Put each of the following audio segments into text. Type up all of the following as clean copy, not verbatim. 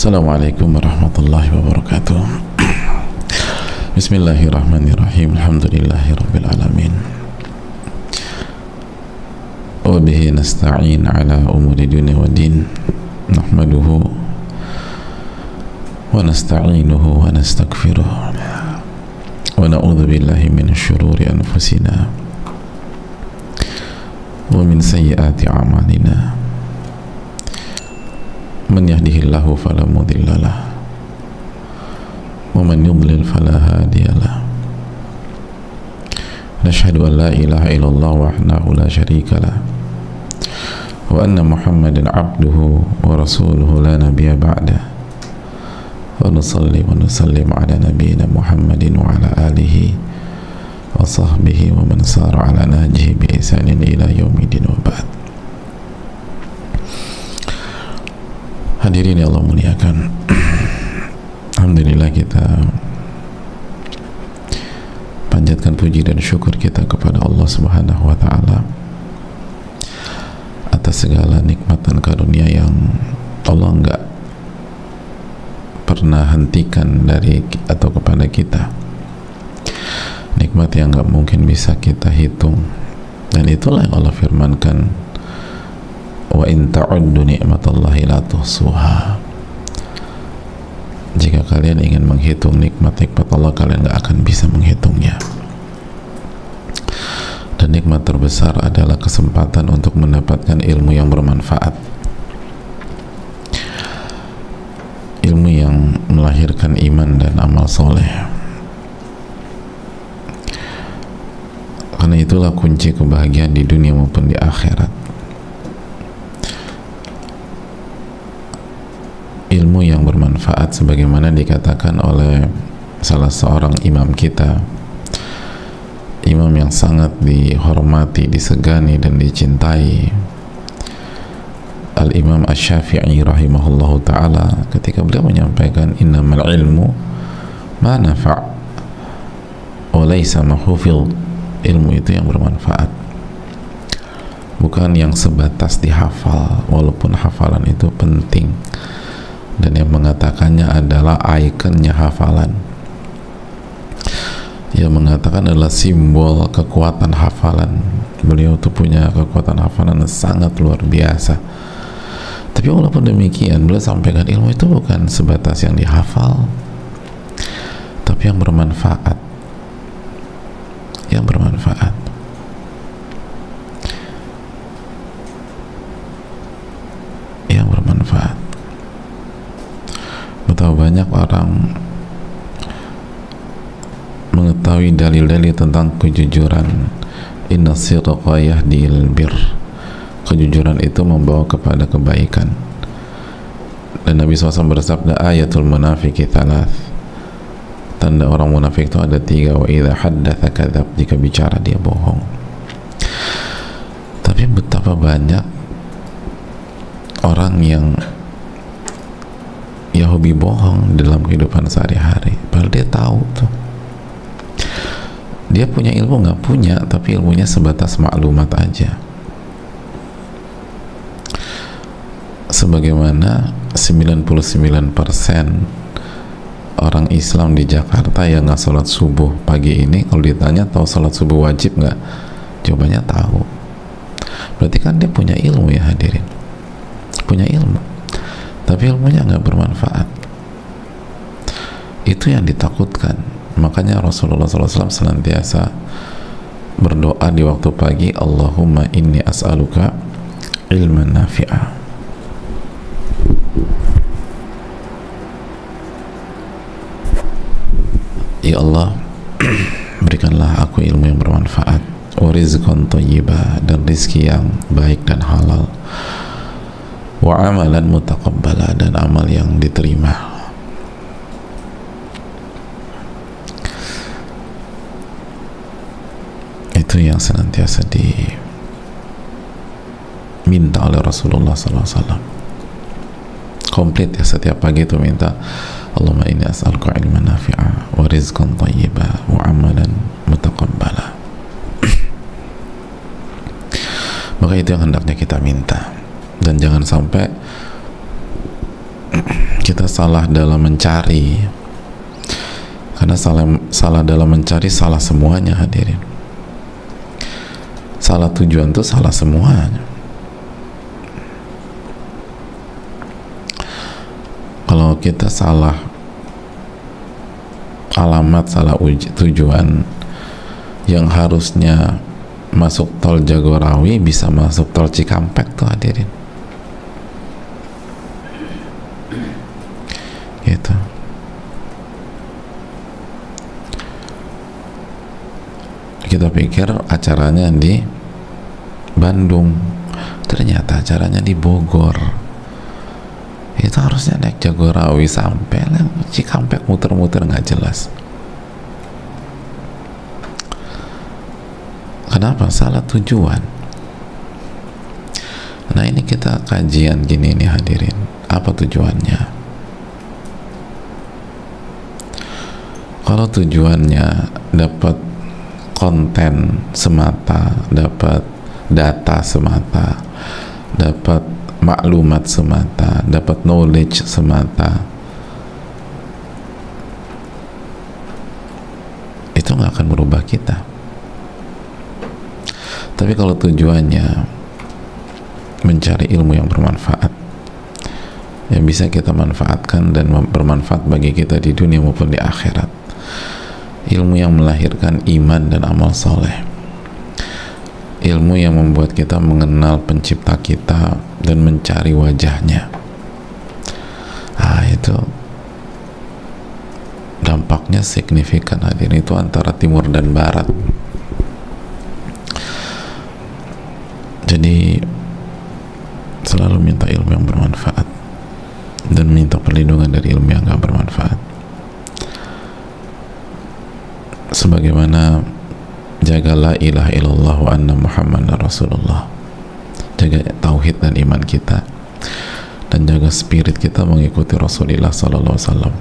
Assalamualaikum warahmatullahi wabarakatuh. Bismillahirrahmanirrahim. Alhamdulillahirabbil alamin. Wa bihi nasta'in ala umuri dunya wa din. Nahmaduhu wa nasta'inuhu wa nastaghfiruh. Wa na'udzu billahi min syururi anfusina wa min sayyiati a'malina. Man yahdihillahu fala mudhillalah wa man yudlil fala hadiyalah. Nashhadu an la ilaha illallah wahdahu la syarikalah wa anna Muhammadan abduhu wa rasuluhu la nabiyya ba'dah. Wa nusalli wa nusallim ala nabiyyina Muhammadin wa ala alihi wa sahbihi wa man sara ala nahjihi bi ihsanin ila yaumidin wa ba'd. Hadirin yang Allah muliakan, alhamdulillah kita panjatkan puji dan syukur kita kepada Allah Subhanahu wa taala atas segala nikmat dan karunia yang Allah enggak pernah hentikan dari atau kepada kita, nikmat yang enggak mungkin bisa kita hitung. Dan itulah yang Allah firmankan, wa in ta'uddu ni'matallahi la tuhsuha. Jika kalian ingin menghitung nikmat-nikmat Allah, kalian gak akan bisa menghitungnya. Dan nikmat terbesar adalah kesempatan untuk mendapatkan ilmu yang bermanfaat, ilmu yang melahirkan iman dan amal soleh. Karena itulah kunci kebahagiaan di dunia maupun di akhirat. Ilmu yang bermanfaat, sebagaimana dikatakan oleh salah seorang imam kita, imam yang sangat dihormati, disegani dan dicintai, Al-Imam Asy-Syafi'i rahimahullahu ta'ala, ketika beliau menyampaikan innamal ilmu ma nafa' wa laysa ma hufidh. Ilmu itu yang bermanfaat, bukan yang sebatas dihafal, walaupun hafalan itu penting dan yang mengatakannya adalah ikonnya hafalan. Yang mengatakan adalah simbol kekuatan hafalan. Beliau tuh punya kekuatan hafalan yang sangat luar biasa. Tapi walaupun demikian, beliau sampaikan ilmu itu bukan sebatas yang dihafal, tapi yang bermanfaat. Yang bermanfaat. Yang bermanfaat. Betapa banyak orang mengetahui dalil-dalil tentang kejujuran. Inna sidqa yahdil bir. Kejujuran itu membawa kepada kebaikan. Dan Nabi SAW bersabda, ayatul munafiqi thalath. Tanda orang munafik itu ada 3. Wa idha haddatha kadzab. Jika bicara dia bohong. Tapi betapa banyak orang yang ya hobi bohong dalam kehidupan sehari-hari, padahal dia tahu tuh, dia punya ilmu nggak punya, tapi ilmunya sebatas maklumat aja. Sebagaimana 99% orang Islam di Jakarta yang nggak sholat subuh pagi ini, kalau ditanya tahu sholat subuh wajib nggak, jawabannya tahu. Berarti kan dia punya ilmu, ya hadirin, punya ilmu, tapi ilmunya nggak bermanfaat. Itu yang ditakutkan. Makanya Rasulullah SAW senantiasa berdoa di waktu pagi, Allahumma inni as'aluka ilman nafi'a. Ya Allah, berikanlah aku ilmu yang bermanfaat, wa rizqan thayyibah, dan rizki yang baik dan halal, wa amalan mutaqabbala, dan amal yang diterima. Itu yang senantiasa diminta oleh Rasulullah SAW. Komplit ya, setiap pagi itu minta, Allahumma inni as'aluka ilman nafi'a wa rizqan thayyiba wa amalan mutaqabbala. Maka itu yang hendaknya kita minta, dan jangan sampai kita salah dalam mencari, karena salah dalam mencari salah semuanya hadirin. Salah tujuan itu salah semuanya. Kalau kita salah alamat, salah tujuan, yang harusnya masuk tol Jagorawi bisa masuk tol Cikampek tuh hadirin. Gitu. Kita pikir acaranya di Bandung, ternyata acaranya di Bogor. Itu harusnya naik Jagorawi sampai Cikampek, muter-muter nggak jelas. Kenapa? Salah tujuan. Nah, ini kita kajian gini nih hadirin, apa tujuannya? Kalau tujuannya dapat konten semata, dapat data semata, dapat maklumat semata, dapat knowledge semata, itu nggak akan merubah kita. Tapi kalau tujuannya mencari ilmu yang bermanfaat, yang bisa kita manfaatkan dan bermanfaat bagi kita di dunia maupun di akhirat, ilmu yang melahirkan iman dan amal soleh, ilmu yang membuat kita mengenal pencipta kita dan mencari wajahnya, itu dampaknya signifikan hadirin. Itu antara timur dan barat. Jadi selalu minta ilmu yang bermanfaat dan minta perlindungan dari ilmu yang gak bermanfaat, sebagaimana jaga la ilaha illallah wa anna muhammadar rasulullah, jaga tauhid dan iman kita, dan jaga spirit kita mengikuti Rasulullah sallallahu alaihi wasallam.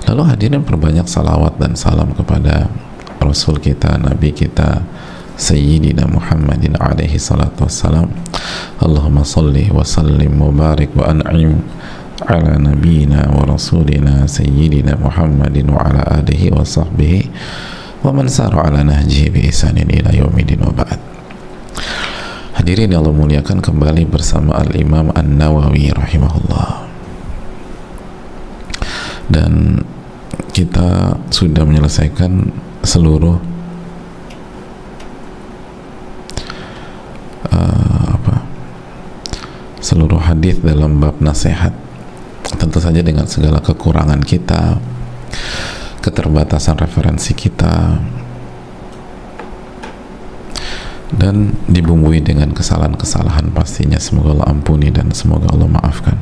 Lalu hadirin perbanyak salawat dan salam kepada Rasul kita, Nabi kita, Sayyidina Muhammadin alaihi salatu wassalam. Allahumma salli wa sallim wa barik wa an'im ala nabiyina wa rasulina Sayyidina Muhammadin wa ala alihi wa sahbihi wa man sara ala nahjihi bi ihsanin ila yaumidin wa ba'd. Hadirin yang Allah muliakan, kembali bersama Al-Imam An-Nawawi rahimahullah. Dan kita sudah menyelesaikan seluruh seluruh hadis dalam bab nasihat, tentu saja dengan segala kekurangan kita, keterbatasan referensi kita, dan dibumbui dengan kesalahan-kesalahan pastinya. Semoga Allah ampuni dan semoga Allah maafkan.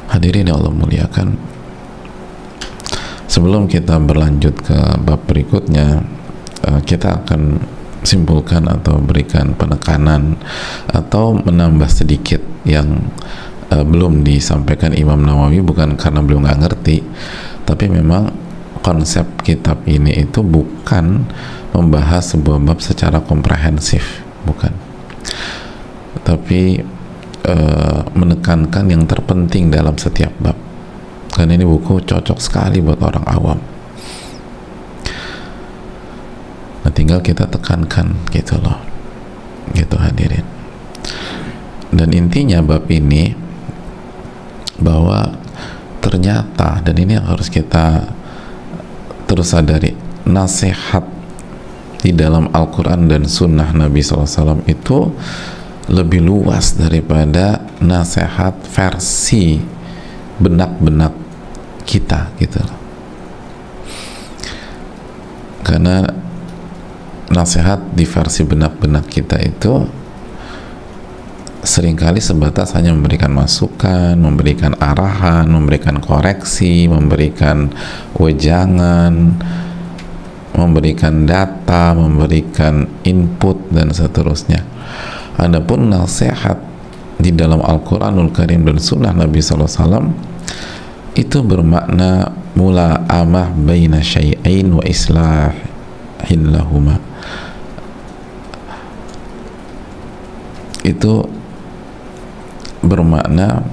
Hadirin yang Allah muliakan, sebelum kita berlanjut ke bab berikutnya, kita akan simpulkan atau berikan penekanan atau menambah sedikit yang belum disampaikan Imam Nawawi, bukan karena beliau nggak ngerti, tapi memang konsep kitab ini itu bukan membahas sebuah bab secara komprehensif, bukan, tapi menekankan yang terpenting dalam setiap bab. Karena ini buku cocok sekali buat orang awam. Nah, tinggal kita tekankan gitu loh, gitu hadirin. Dan intinya bab ini bahwa ternyata, dan ini yang harus kita terus sadari, nasihat di dalam Al-Quran dan Sunnah Nabi SAW itu lebih luas daripada nasihat versi benak-benak kita gitu loh. Karena nasihat di versi benak-benak kita itu seringkali sebatas hanya memberikan masukan, memberikan arahan, memberikan koreksi, memberikan wejangan, memberikan data, memberikan input, dan seterusnya. Adapun nasihat di dalam Al-Quranul Karim dan Sunnah Nabi SAW itu bermakna mula'amah baina syai'ain wa islahin lahuma. Itu bermakna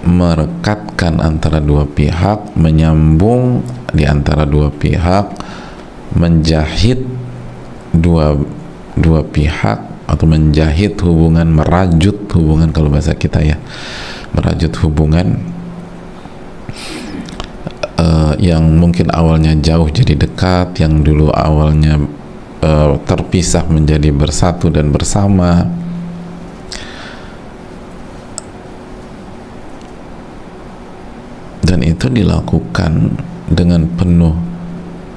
merekatkan antara dua pihak, menyambung di antara dua pihak, menjahit dua pihak, atau menjahit hubungan, merajut hubungan kalau bahasa kita ya, merajut hubungan yang mungkin awalnya jauh jadi dekat, yang dulu awalnya terpisah menjadi bersatu dan bersama. Dan itu dilakukan dengan penuh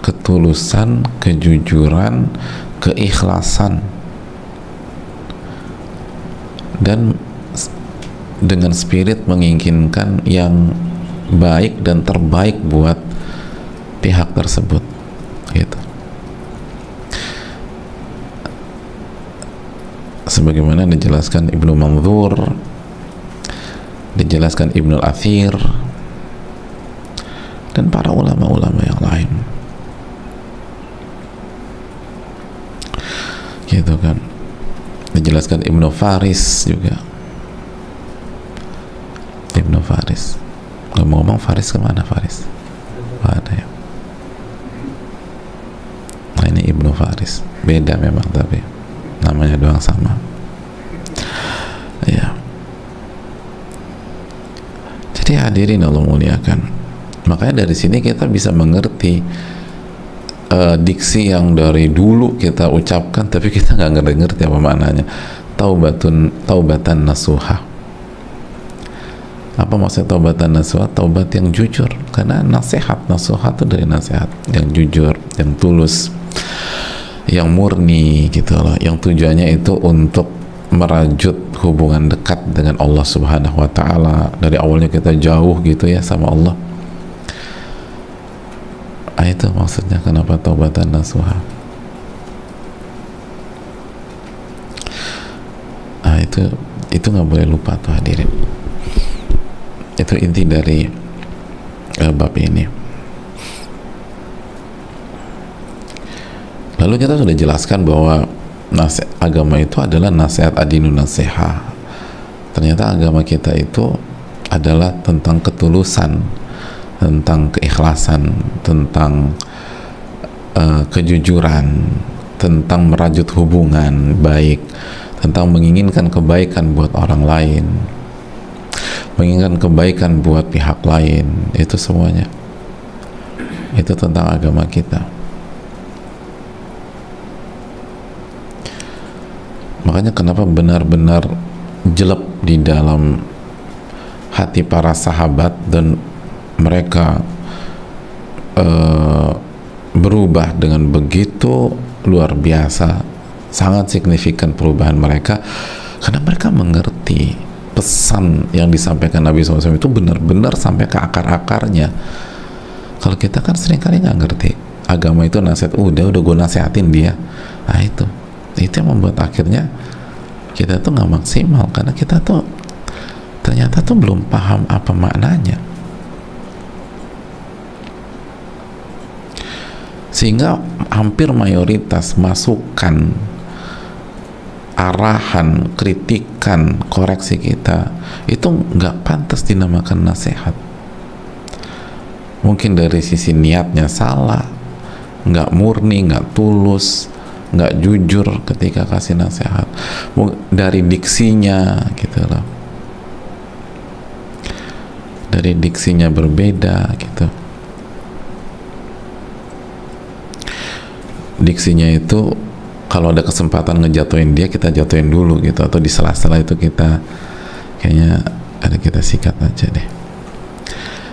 ketulusan, kejujuran, keikhlasan, dan dengan spirit menginginkan yang baik dan terbaik buat pihak tersebut, gitu. Sebagaimana dijelaskan Ibnu Manzur, dijelaskan Ibnu Al-Athir, dan para ulama-ulama yang lain, gitu kan. Dijelaskan Ibnu Faris juga. Ibnu Faris, ngomong-ngomong Faris kemana Faris? Ada ya. Nah ini Ibnu Faris, beda memang tapi namanya doang sama. Ya. Jadi hadirin Allah muliakan. Makanya dari sini kita bisa mengerti diksi yang dari dulu kita ucapkan tapi kita nggak ngerti apa maknanya. Taubatan nasuha. Apa maksudnya taubatan nasuha? Taubat yang jujur, karena nasihat nasuha itu dari nasihat yang jujur, yang tulus, yang murni gitu loh, yang tujuannya itu untuk merajut hubungan dekat dengan Allah Subhanahu wa Ta'ala. Dari awalnya kita jauh gitu ya sama Allah. Itu maksudnya kenapa taubatan nasuha. Itu nggak boleh lupa tuh hadirin. Itu inti dari bab ini. Lalu kita sudah jelaskan bahwa agama itu adalah nasihat adinu nasiha. Ternyata agama kita itu adalah tentang ketulusan, tentang keikhlasan, tentang kejujuran, tentang merajut hubungan baik, tentang menginginkan kebaikan buat orang lain, menginginkan kebaikan buat pihak lain. Itu semuanya itu tentang agama kita. Makanya kenapa benar-benar jelek di dalam hati para sahabat dan mereka berubah dengan begitu luar biasa, sangat signifikan perubahan mereka, karena mereka mengerti pesan yang disampaikan Nabi SAW itu benar-benar sampai ke akar-akarnya. Kalau kita kan seringkali nggak ngerti agama itu nasihat, udah gue nasihatin dia. Nah itu yang membuat akhirnya kita tuh nggak maksimal, karena kita tuh ternyata tuh belum paham apa maknanya. Sehingga hampir mayoritas masukan, arahan, kritikan, koreksi kita itu nggak pantas dinamakan nasihat. Mungkin dari sisi niatnya salah, nggak murni, nggak tulus, nggak jujur ketika kasih nasihat, dari diksinya gitu loh, dari diksinya berbeda gitu. Diksinya itu kalau ada kesempatan ngejatuhin dia, kita jatuhin dulu gitu, atau di sela-sela itu kita kayaknya ada kita sikat aja deh.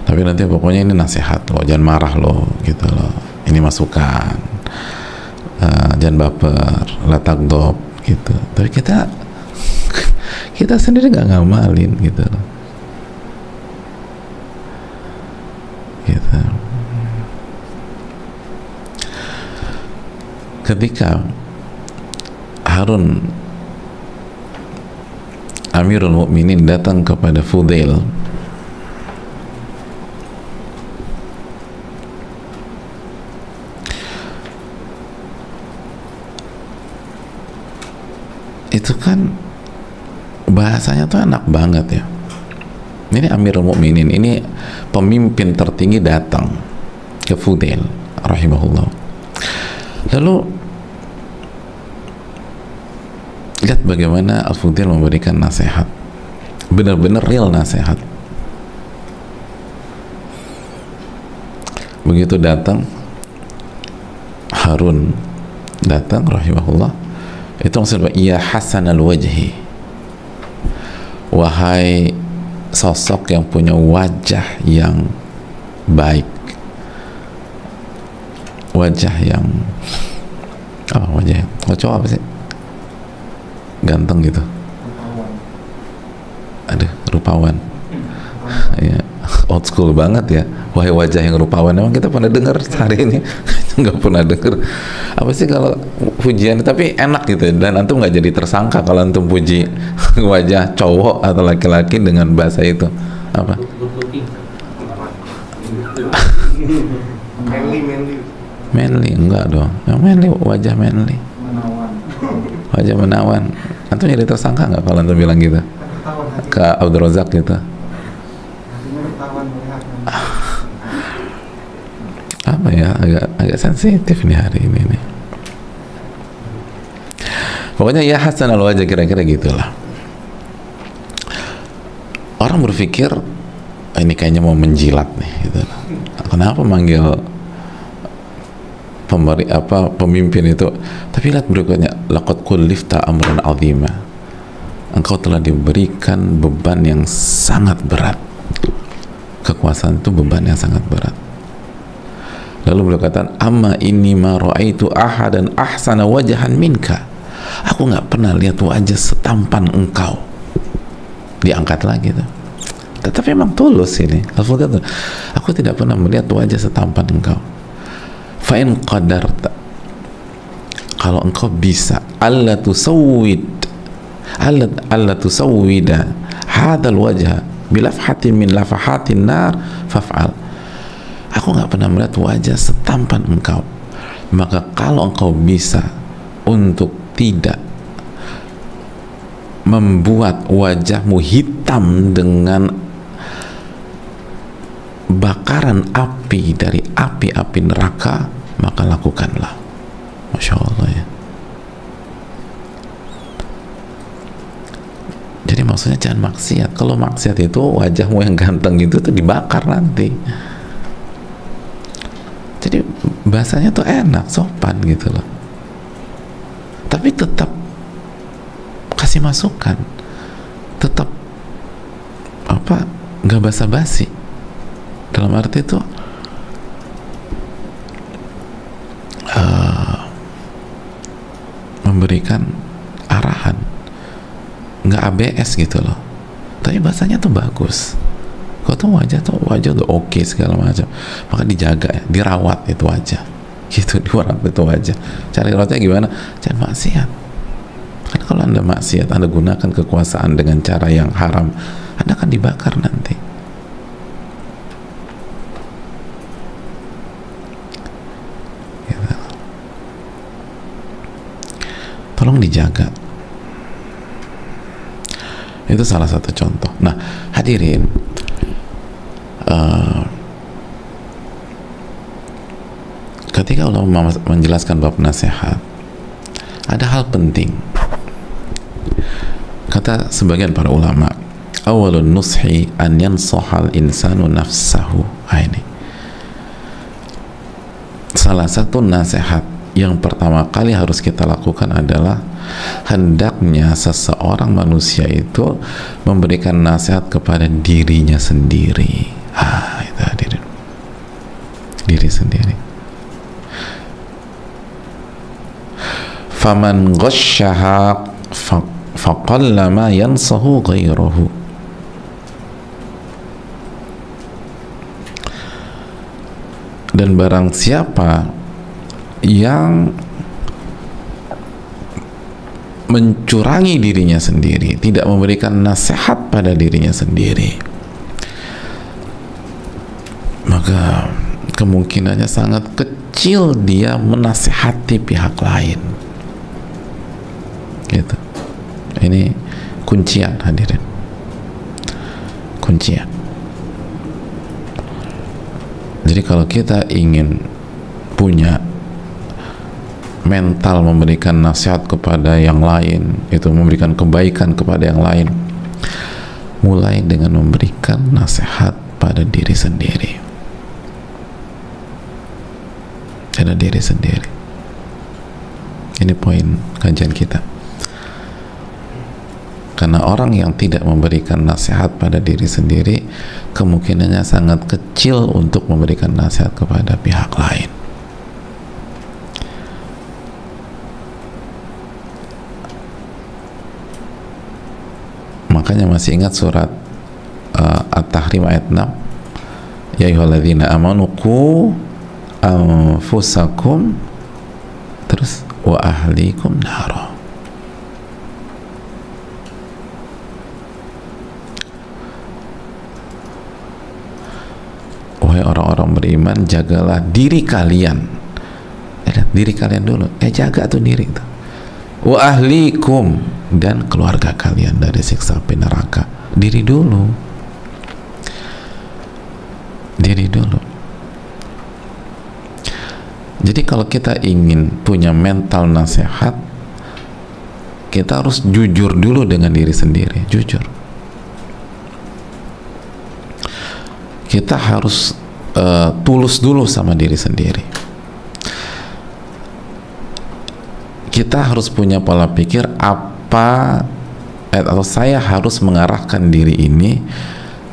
Tapi nanti pokoknya ini nasihat loh, jangan marah loh gitu loh, ini masukan, jangan baper, la tagdob gitu. Tapi kita sendiri nggak ngamalin gitu loh, gitu. Ketika Harun Amirul Mukminin datang kepada Fudail, itu kan bahasanya tuh enak banget ya. Ini Amirul Mukminin, ini pemimpin tertinggi datang ke Fudail rahimahullah. Lalu lihat bagaimana Al-Fudail memberikan nasihat, benar-benar real nasihat. Begitu datang Harun, datang rahimahullah, itu langsung, ya Hasan al-wajhi, wahai sosok yang punya wajah yang baik, wajah yang cowok apa sih, ganteng gitu, rupawan. Ya, old school banget ya, wahai wajah yang rupawan. Emang kita pernah dengar hari ini? Nggak pernah dengar. Apa sih kalau pujian, tapi enak gitu, dan antum nggak jadi tersangka kalau antum puji wajah cowok atau laki-laki dengan bahasa itu. Apa? Manly enggak dong, yang manly wajah manly, wajah menawan. Antum jadi tersangka nggak kalau antum bilang gitu ke Abdul Razak gitu? Apa ya, agak sensitif nih hari ini nih. Pokoknya ya Hasan al-wajah, kira-kira gitulah. Orang berpikir ini kayaknya mau menjilat nih gitu. Kenapa manggil pemimpin itu? Tapi lihat berikutnya, laqad kullifta amran 'azima. Engkau telah diberikan beban yang sangat berat. Kekuasaan itu beban yang sangat berat. Lalu beliau katakan, amma inni ma ra'aitu ahadan ahsana wajhan minka. Aku nggak pernah lihat wajah setampan engkau. Diangkat lagi tuh. Tetapi memang tulus ini. Aku tidak pernah melihat wajah setampan engkau. Fa in qadarta, kalau engkau bisa, alla tusawwida hadzal wajha bilafhatin min lafahatin nar faf'al. Aku nggak pernah melihat wajah setampan engkau, maka kalau engkau bisa untuk tidak membuat wajahmu hitam dengan bakaran api dari api-api neraka, maka lakukanlah. Masya Allah ya. Jadi maksudnya jangan maksiat. Kalau maksiat itu wajahmu yang ganteng gitu tuh dibakar nanti. Jadi bahasanya tuh enak, sopan gitu loh. Tapi tetap kasih masukan, tetap nggak basa-basi. Dalam arti itu memberikan arahan, nggak ABS gitu loh. Tapi bahasanya tuh bagus. Kau tuh wajah udah oke segala macam, maka dijaga ya, dirawat itu wajah, gitu, dirawat itu wajah. Cara rawatnya gimana? Jangan maksiat. Karena kalau anda maksiat, anda gunakan kekuasaan dengan cara yang haram, anda akan dibakar nanti. Gitu. Tolong dijaga. Itu salah satu contoh. Nah, hadirin, ketika ulama menjelaskan bab nasihat, ada hal penting. Kata sebagian para ulama, awalun nushi an yansahal insanu nafsahu. Ini salah satu nasihat yang pertama kali harus kita lakukan adalah hendaknya seseorang manusia itu memberikan nasihat kepada dirinya sendiri. Itu hadirin, diri sendiri. Faman ghasyaha faqallama yansahu ghairahu. Dan barang siapa yang mencurangi dirinya sendiri, tidak memberikan nasihat pada dirinya sendiri, maka kemungkinannya sangat kecil dia menasihati pihak lain. Gitu. Ini kuncian hadirin, kuncian. Jadi kalau kita ingin punya mental memberikan nasihat kepada yang lain, itu memberikan kebaikan kepada yang lain, mulai dengan memberikan nasihat pada diri sendiri. Pada diri sendiri. Ini poin kajian kita. Karena orang yang tidak memberikan nasihat pada diri sendiri, kemungkinannya sangat kecil untuk memberikan nasihat kepada pihak lain. Makanya masih ingat surat At-Tahrim ayat 6, ya ayyuhalladzina amanu qu anfusakum, terus wa ahlikum nara. Wahai orang-orang beriman, jagalah diri kalian. Diri kalian dulu. Jaga tuh diri tuh. Wa ahlikum, dan keluarga kalian dari siksa api neraka. Diri dulu. Diri dulu. Jadi kalau kita ingin punya mental nasihat, kita harus jujur dulu dengan diri sendiri. Jujur. Kita harus tulus dulu sama diri sendiri. Kita harus punya pola pikir atau saya harus mengarahkan diri ini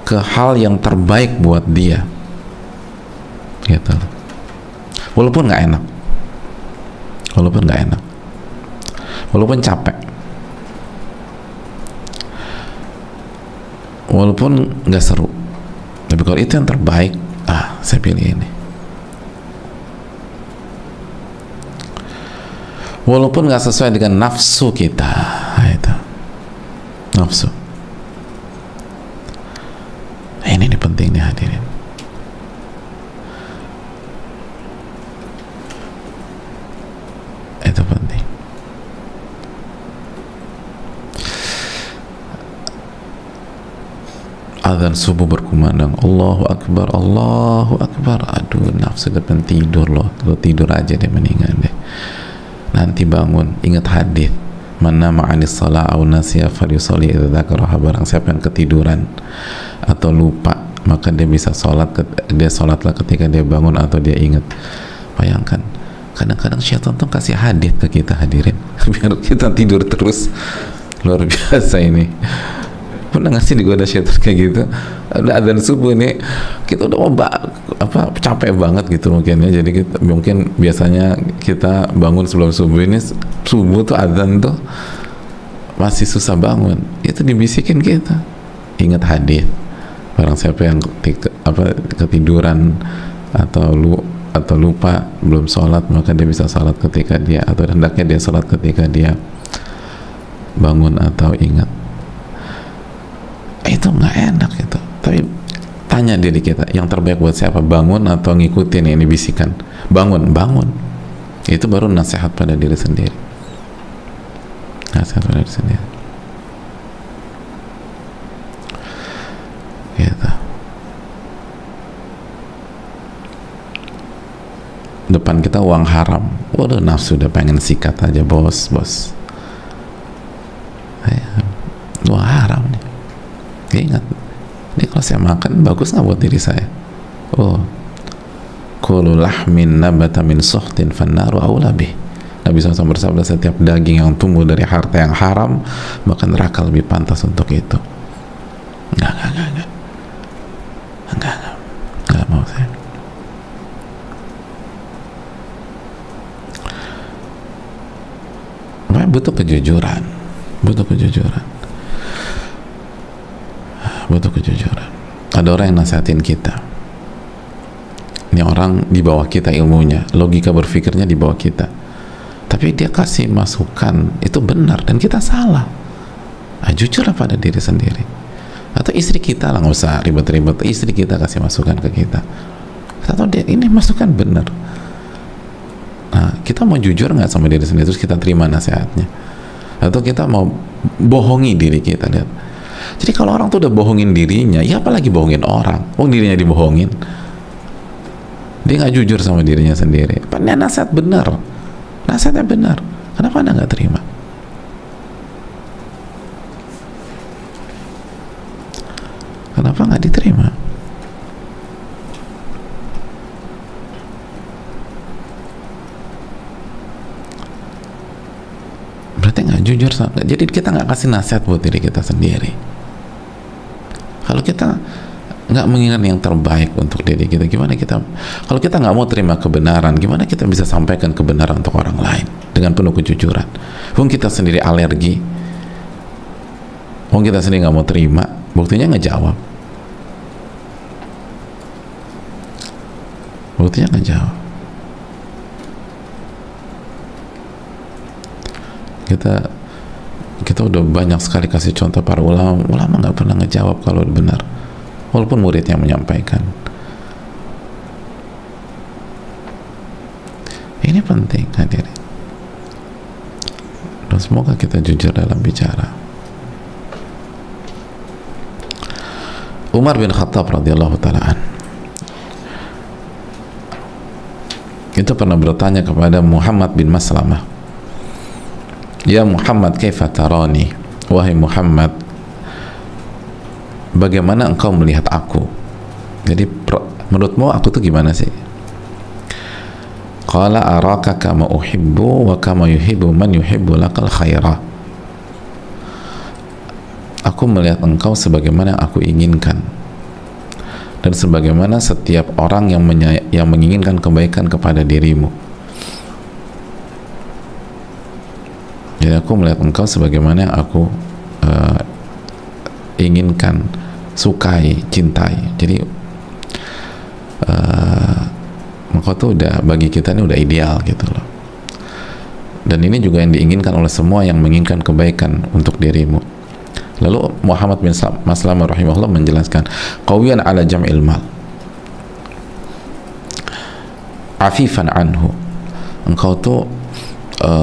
ke hal yang terbaik buat dia, gitu. Walaupun nggak enak, walaupun capek, walaupun nggak seru, tapi kalau itu yang terbaik, saya pilih ini. Walaupun nggak sesuai dengan nafsu kita, itu nafsu. Ini penting nih hadirin. Itu penting. Azan subuh berkumandang, Allahu Akbar, Allahu Akbar. Aduh, nafsu depan tidur loh. Lo tidur aja deh, mendingan deh. Nanti bangun, ingat hadis, man nama anis shalah aw nasiya falyusalli idza dzakaraha. Barang siapa yang ketiduran atau lupa, maka dia bisa sholatlah ketika dia bangun atau dia ingat. Bayangkan, kadang-kadang syaitan tuh kasih hadis ke kita hadirin biar kita tidur terus. Luar biasa ini. Pernah nggak sih digoda syaitan kayak gitu? Ada adzan subuh nih, kita udah mau capek banget gitu mungkin ya. Jadi mungkin biasanya kita bangun sebelum subuh, ini subuh tuh adzan tuh masih susah bangun. Itu dibisikin kita. Ingat hadis, barang siapa yang ketiduran atau lupa belum sholat, maka dia bisa sholat ketika dia, atau hendaknya dia sholat ketika dia bangun atau ingat. Itu nggak enak gitu. Tapi tanya diri kita, yang terbaik buat siapa? Bangun atau ngikutin ini bisikan? Bangun. Itu baru nasihat pada diri sendiri. Nasihat pada diri sendiri. Gitu. Depan kita uang haram. Waduh, nafsu udah pengen sikat aja, bos. Uang haram nih. Ingat, ini kalau saya makan bagus nggak buat diri saya? Kullu lahmin nabata min suhtin fannaru aula bih. Nabi SAW bersabda, setiap daging yang tumbuh dari harta yang haram, maka neraka lebih pantas untuk itu. Enggak mau saya. Butuh kejujuran. Ada orang yang nasihatin kita, ini orang di bawah kita ilmunya, logika berpikirnya di bawah kita, tapi dia kasih masukan itu benar dan kita salah. Jujurlah pada diri sendiri. Atau istri kita lah, nggak usah ribet-ribet, istri kita kasih masukan ke kita, atau dia ini masukan benar. Nah, kita mau jujur nggak sama diri sendiri, terus kita terima nasihatnya? atau kita mau bohongi diri kita. Lihat, jadi kalau orang tuh udah bohongin dirinya, ya apalagi bohongin orang. Dirinya dibohongin, dia nggak jujur sama dirinya sendiri. Ini nasihat benar, nasihatnya benar, kenapa Anda nggak terima? Kenapa nggak diterima? Berarti nggak jujur. Jadi kita nggak kasih nasihat buat diri kita sendiri. Kalau kita nggak mengingat yang terbaik untuk diri kita, gimana kita? Kalau kita nggak mau terima kebenaran, gimana kita bisa sampaikan kebenaran untuk orang lain dengan penuh kejujuran? Kita sendiri alergi, kita sendiri nggak mau terima, buktinya nggak jawab. Kita udah banyak sekali kasih contoh para ulama nggak pernah ngejawab kalau benar, walaupun muridnya menyampaikan. Ini penting hadirin, dan semoga kita jujur dalam bicara. Umar bin Khattab radhiyallahu ta'ala itu pernah bertanya kepada Muhammad bin Maslamah, ya Muhammad, kaifa tarani? Wahai Muhammad, bagaimana engkau melihat aku? Jadi menurutmu aku tuh gimana sih? Qala araka kama uhibbu wa kama yuhibbu man yuhibbu lakal khairah. Aku melihat engkau sebagaimana aku inginkan, dan sebagaimana setiap orang yang menginginkan kebaikan kepada dirimu. Jadi aku melihat engkau sebagaimana yang aku inginkan, sukai, cintai. Jadi engkau tuh udah, bagi kita ini udah ideal gitu loh. Dan ini juga yang diinginkan oleh semua yang menginginkan kebaikan untuk dirimu. Lalu Muhammad bin Maslamah rahimahullah menjelaskan, qawiyan ala jam'il mal, afifan anhu. Engkau tuh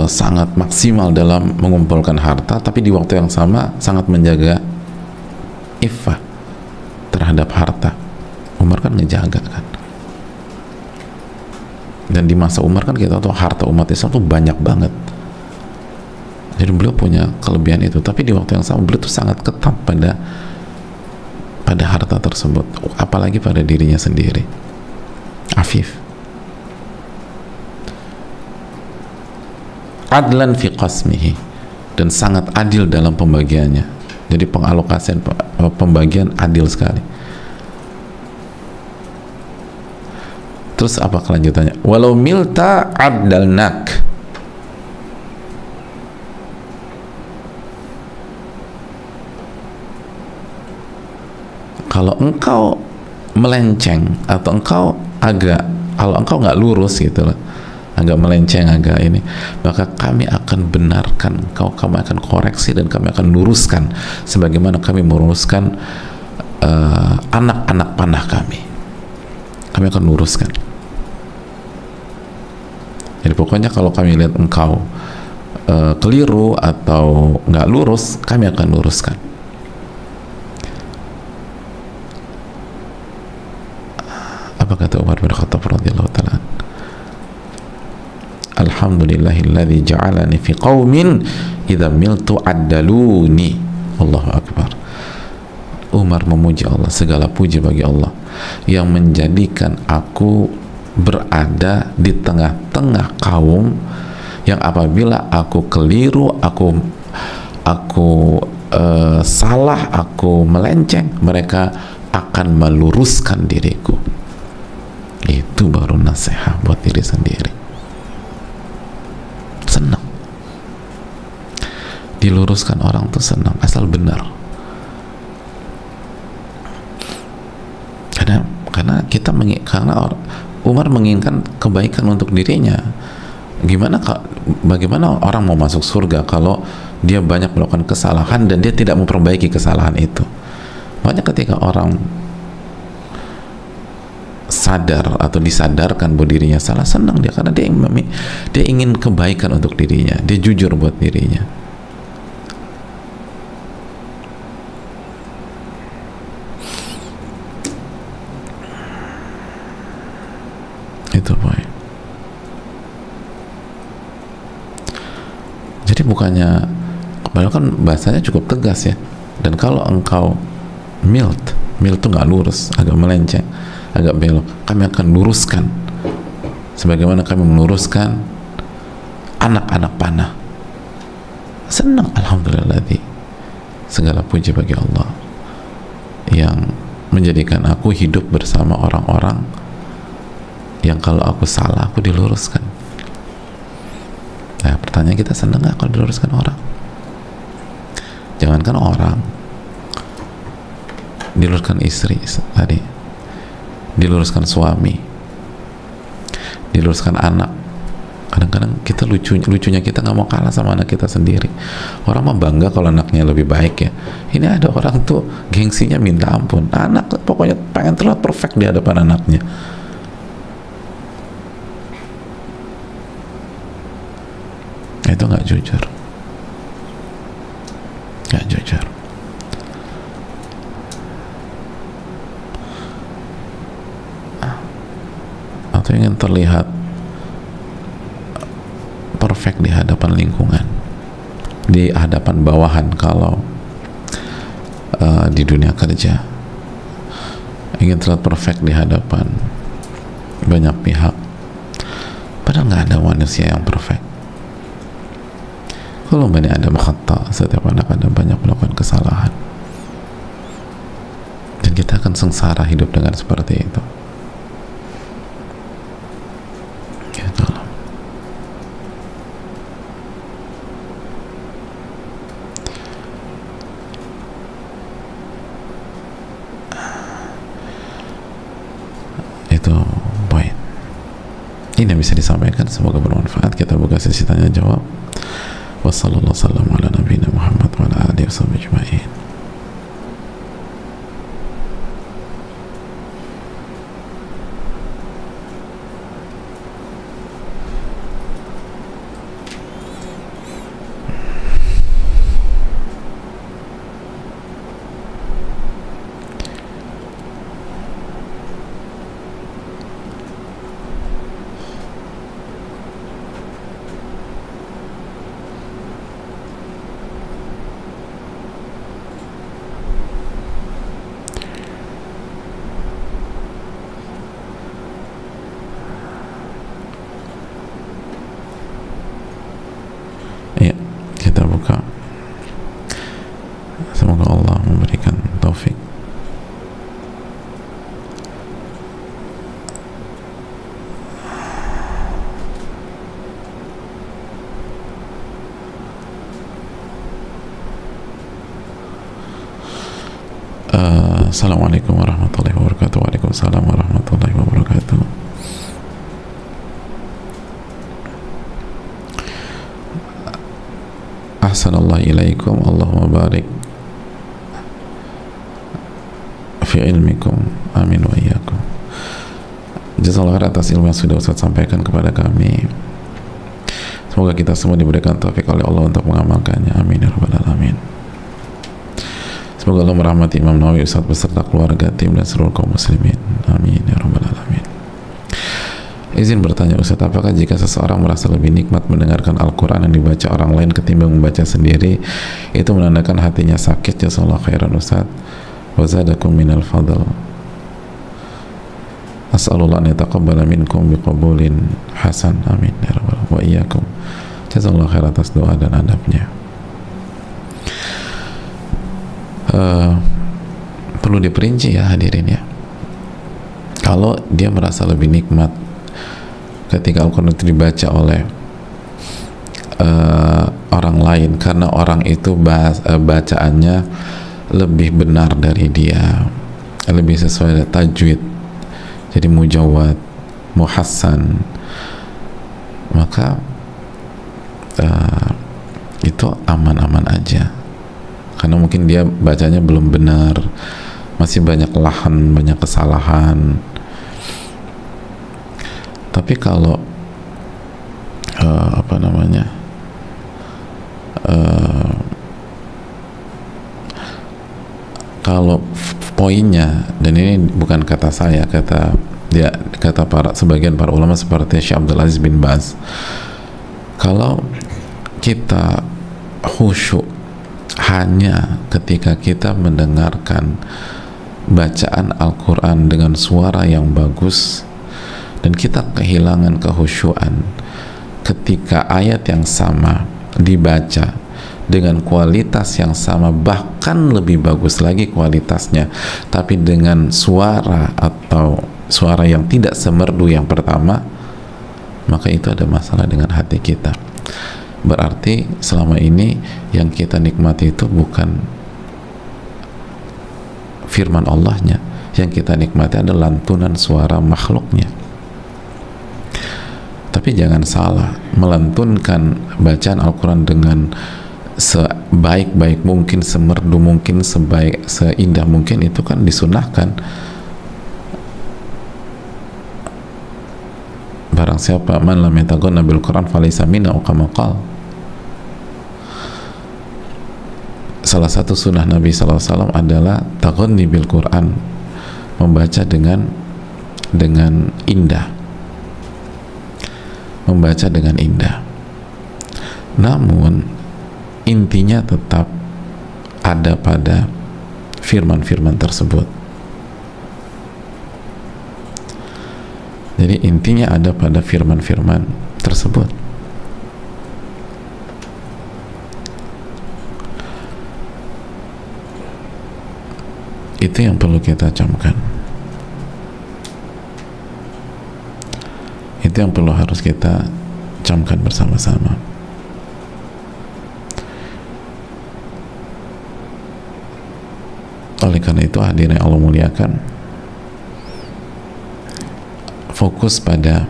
sangat maksimal dalam mengumpulkan harta, tapi di waktu yang sama sangat menjaga iffah terhadap harta. Umar kan ngejaga kan. Dan di masa Umar kan kita tahu harta umat Islam tuh banyak banget. Jadi beliau punya kelebihan itu, tapi di waktu yang sama beliau tuh sangat ketat pada harta tersebut, apalagi pada dirinya sendiri. Afif. Adlan fi qasmihi, dan sangat adil dalam pembagiannya. Jadi pengalokasian pembagian adil sekali. Terus apa kelanjutannya? Walau milta adalnak. Kalau engkau melenceng atau kalau engkau nggak lurus gitu loh, agak melenceng, agak ini, maka kami akan benarkan engkau, kami akan koreksi, dan kami akan luruskan sebagaimana kami meluruskan anak-anak panah kami akan luruskan. Jadi pokoknya kalau kami lihat engkau keliru atau nggak lurus, kami akan luruskan. Apa kata Umar bin Khattab radhiyallahu ta'ala? Alhamdulillahilladzi ja'alani fi qaumin idza miltu addaluni. Allahu akbar. Umar memuji Allah, segala puji bagi Allah yang menjadikan aku berada di tengah-tengah kaum yang apabila aku keliru, aku salah, aku melenceng, mereka akan meluruskan diriku. Itu baru nasihat buat diri sendiri. Senang diluruskan orang tuh, senang asal benar. Karena Umar menginginkan kebaikan untuk dirinya. Bagaimana orang mau masuk surga kalau dia banyak melakukan kesalahan dan dia tidak memperbaiki kesalahan itu? Banyak ketika orang sadar atau disadarkan bahwa dirinya salah, senang dia, karena dia ingin kebaikan untuk dirinya, dia jujur buat dirinya. Itu boy. Jadi bukannya, padahal kan bahasanya cukup tegas ya. Dan kalau engkau mild tuh nggak lurus, agak melenceng, agak belok, kami akan luruskan sebagaimana kami meluruskan anak-anak panah. Senang, alhamdulillah. Segala puji bagi Allah yang menjadikan aku hidup bersama orang-orang yang kalau aku salah aku diluruskan. Nah, pertanyaan kita, senang nggak kalau diluruskan orang? Jangankan orang, diluruskan istri tadi, diluruskan suami, diluruskan anak. Kadang-kadang kita lucunya kita nggak mau kalah sama anak kita sendiri. Orang mah bangga kalau anaknya lebih baik ya. Ini ada orang tuh gengsinya minta ampun. Anak pokoknya pengen terlihat perfect di hadapan anaknya. Itu nggak jujur. Nggak jujur. Atau ingin terlihat perfect di hadapan lingkungan, di hadapan bawahan kalau di dunia kerja, ingin terlihat perfect di hadapan banyak pihak, padahal nggak ada manusia yang perfect. Kalau Bani Adam khata, setiap anak Adam banyak melakukan kesalahan, dan kita akan sengsara hidup dengan seperti itu. Itu poin ini yang bisa disampaikan, semoga bermanfaat. Kita buka sesi tanya jawab. Wassallallahu wasallam ala nabiyina Muhammad wa ala alihi washabbihi ajma'in. Kita buka, semoga Allah memberikan taufik. Assalamualaikum warahmatullahi wabarakatuh. Waalaikumsalam warahmatullahi wabarakatuh. Ahsanallahu ilaikum, Allahumma barik fi ilmikum, amin wa iyyakum. Jazakallahu khair atas ilmu yang sudah Ustaz sampaikan kepada kami. Semoga kita semua diberikan taufik oleh Allah untuk mengamalkannya, amin ya rabbal alamin. Semoga Allah merahmati Imam Nawawi, Ustaz beserta keluarga, tim dan seluruh kaum muslimin, amin ya rabbal alamin. Izin bertanya Ustaz, apakah jika seseorang merasa lebih nikmat mendengarkan Al-Quran yang dibaca orang lain ketimbang membaca sendiri, itu menandakan hatinya sakit? Jazakallahu khairan Ustaz, wa zadakum minal fadl. As'alullah an yataqabbala minkum biqabulin hasan, amin ya rabbal wa iyyakum. Jazakallahu khairan atas doa dan adabnya. Perlu diperinci ya hadirin ya, kalau dia merasa lebih nikmat ketika Al-Quran itu dibaca oleh orang lain karena orang itu bacaannya lebih benar dari dia, lebih sesuai dengan tajwid, jadi mujawad, muhassan, maka itu aman-aman aja, karena mungkin dia bacanya belum benar, masih banyak lahan, banyak kesalahan. Tapi kalau kalau poinnya, dan ini bukan kata saya, kata sebagian para ulama seperti Syekh Abdul Aziz bin Baz, kalau kita khusyuk hanya ketika kita mendengarkan bacaan Al-Quran dengan suara yang bagus, dan kita kehilangan kehusyuan ketika ayat yang sama dibaca dengan kualitas yang sama, bahkan lebih bagus lagi kualitasnya, tapi dengan suara atau suara yang tidak semerdu yang pertama, maka itu ada masalah dengan hati kita. Berarti selama ini yang kita nikmati itu bukan firman Allahnya, yang kita nikmati adalah lantunan suara makhluknya. Tapi jangan salah, melantunkan bacaan Al-Quran dengan sebaik-baik mungkin, semerdu mungkin, seindah mungkin, itu kan disunahkan. Barang siapa man lam yataghanna bil Quran falaysa minna, kama qala. Salah satu sunnah Nabi SAW adalah taghanni bil Quran, membaca dengan indah, membaca dengan indah. Namun intinya tetap ada pada firman-firman tersebut. Jadi intinya ada pada firman-firman tersebut. Itu yang perlu kita camkan. Itu yang perlu harus kita camkan bersama-sama. Oleh karena itu, hadirin yang Allah muliakan, fokus pada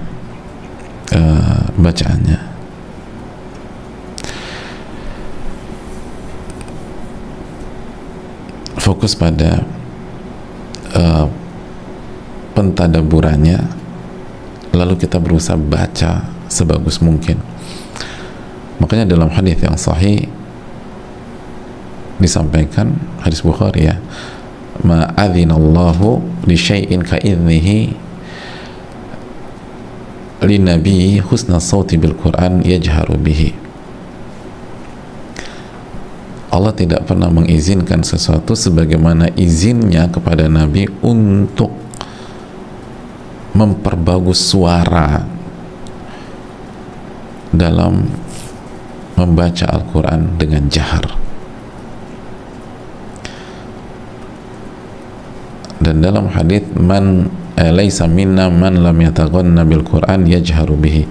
bacaannya. Fokus pada pentadaburannya, lalu kita berusaha baca sebagus mungkin. Makanya dalam hadis yang sahih disampaikan, hadis Bukhari ya, ma'adzinallahu li syai'in ka'idnihi li nabi husna sawti bil Quran yajharu bihi. Allah tidak pernah mengizinkan sesuatu sebagaimana izinnya kepada Nabi untuk memperbagus suara dalam membaca Al-Quran dengan jahar. Dan dalam hadis man laisa minna man lam yataghanna bil Quran yajharu bihi,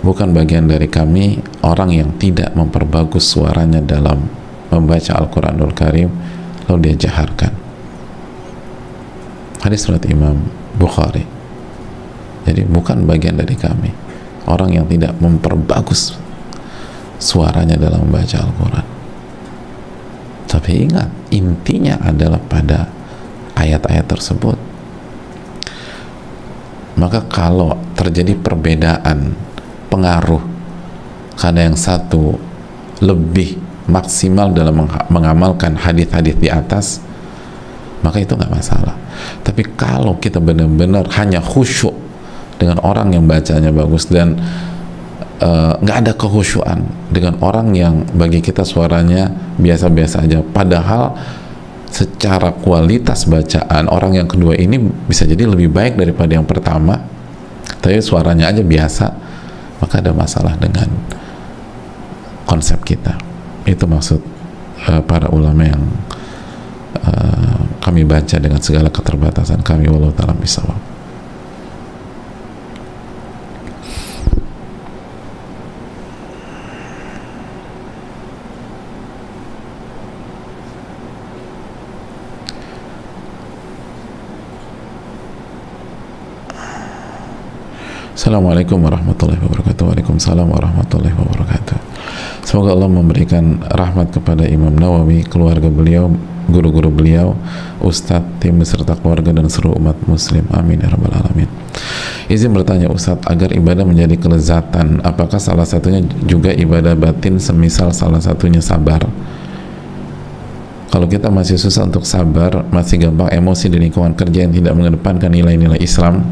bukan bagian dari kami orang yang tidak memperbagus suaranya dalam membaca Al-Quranul Karim lalu dia jaharkan. Hadis riwayat Imam Bukhari. Jadi bukan bagian dari kami orang yang tidak memperbagus suaranya dalam membaca Al-Quran. Tapi ingat, intinya adalah pada ayat-ayat tersebut. Maka kalau terjadi perbedaan pengaruh karena yang satu lebih maksimal dalam mengamalkan hadis-hadis di atas, maka itu nggak masalah. Tapi kalau kita benar-benar hanya khusyuk dengan orang yang bacanya bagus dan nggak ada kehusyuan dengan orang yang bagi kita suaranya biasa-biasa aja, padahal secara kualitas bacaan orang yang kedua ini bisa jadi lebih baik daripada yang pertama, tapi suaranya aja biasa, maka ada masalah dengan konsep kita. Itu maksud para ulama yang kami baca dengan segala keterbatasan kami. Wallahu ta'ala bishawab. Assalamualaikum warahmatullahi wabarakatuh. Waalaikumsalam warahmatullahi wabarakatuh. Semoga Allah memberikan rahmat kepada Imam Nawawi, keluarga beliau, guru-guru beliau, Ustadz, tim beserta keluarga dan seluruh umat muslim. Amin ya rabbal alamin. Izin bertanya Ustadz, agar ibadah menjadi kelezatan, apakah salah satunya juga ibadah batin, semisal salah satunya sabar? Kalau kita masih susah untuk sabar, masih gampang emosi di lingkungan kerja yang tidak mengedepankan nilai-nilai Islam,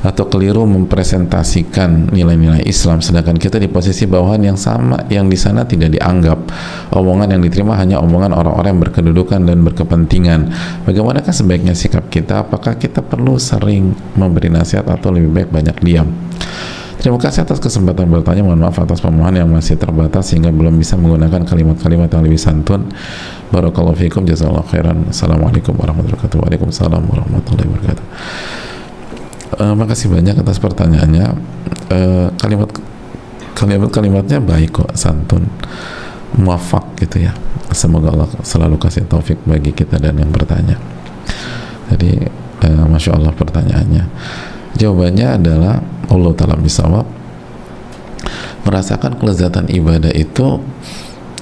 atau keliru mempresentasikan nilai-nilai Islam, sedangkan kita di posisi bawahan yang sama, yang di sana tidak dianggap, omongan yang diterima hanya omongan orang-orang yang berkedudukan dan berkepentingan. Bagaimanakah sebaiknya sikap kita? Apakah kita perlu sering memberi nasihat atau lebih baik banyak diam? Terima kasih atas kesempatan bertanya. Mohon maaf atas pemahaman yang masih terbatas sehingga belum bisa menggunakan kalimat-kalimat yang lebih santun. Barakallahu fiikum, jazakallahu khairan. Assalamualaikum warahmatullahi wabarakatuh. Waalaikumsalam warahmatullahi wabarakatuh. Makasih banyak atas pertanyaannya. Kalimatnya baik kok, santun, muafak gitu ya. Semoga Allah selalu kasih taufik bagi kita dan yang bertanya. Jadi Masya Allah pertanyaannya. Jawabannya adalah Allah Ta'ala bisawab, merasakan kelezatan ibadah itu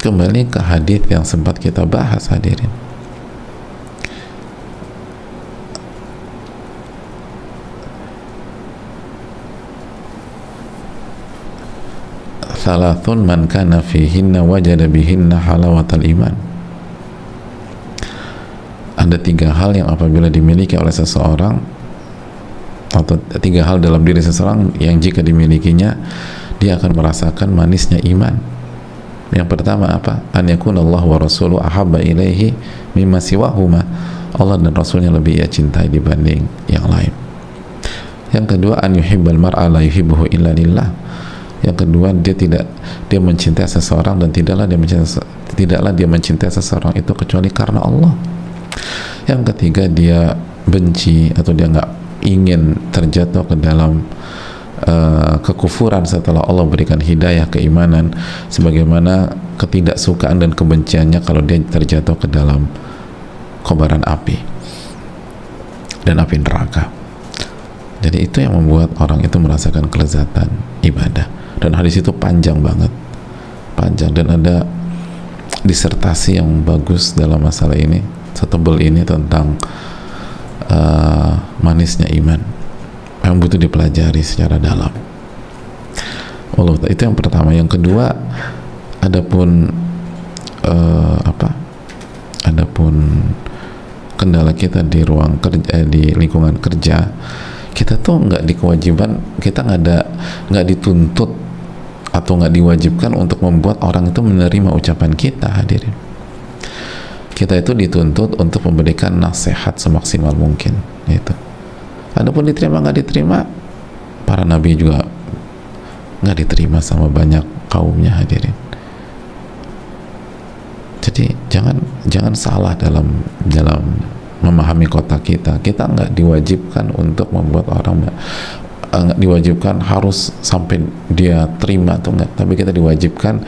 kembali ke hadis yang sempat kita bahas, hadirin. Thalathun man kana fihinna wajada bihinna halawatal iman. Ada 3 hal yang apabila dimiliki oleh seseorang, atau 3 hal dalam diri seseorang yang jika dimilikinya dia akan merasakan manisnya iman. Yang pertama apa? An yakunallahu wa rasuluhu ahabba ilaihi mimma siwahuma. Allah dan Rasulnya lebih ia cintai dibanding yang lain. Yang kedua, an yuhibbal mar'a la yuhibbuhu illa lillah. Yang kedua, dia mencintai seseorang dan tidaklah dia mencintai seseorang itu kecuali karena Allah. Yang ketiga, dia benci atau dia nggak ingin terjatuh ke dalam kekufuran setelah Allah berikan hidayah keimanan, sebagaimana ketidaksukaan dan kebenciannya kalau dia terjatuh ke dalam kobaran api dan api neraka. Jadi itu yang membuat orang itu merasakan kelezatan ibadah. Dan hadis itu panjang banget, panjang, dan ada disertasi yang bagus dalam masalah ini, setebal ini, tentang manisnya iman yang butuh dipelajari secara dalam. Allah, itu yang pertama. Yang kedua, adapun kendala kita di ruang kerja, di lingkungan kerja, kita tuh nggak dikewajiban, kita nggak dituntut atau nggak diwajibkan untuk membuat orang itu menerima ucapan kita, hadirin. Kita itu dituntut untuk memberikan nasihat semaksimal mungkin, gitu. Adapun diterima nggak diterima, para nabi juga nggak diterima sama banyak kaumnya, hadirin. Jadi jangan salah dalam memahami kotak kita. Kita nggak diwajibkan untuk membuat orang, nggak diwajibkan harus sampai dia terima atau enggak, tapi kita diwajibkan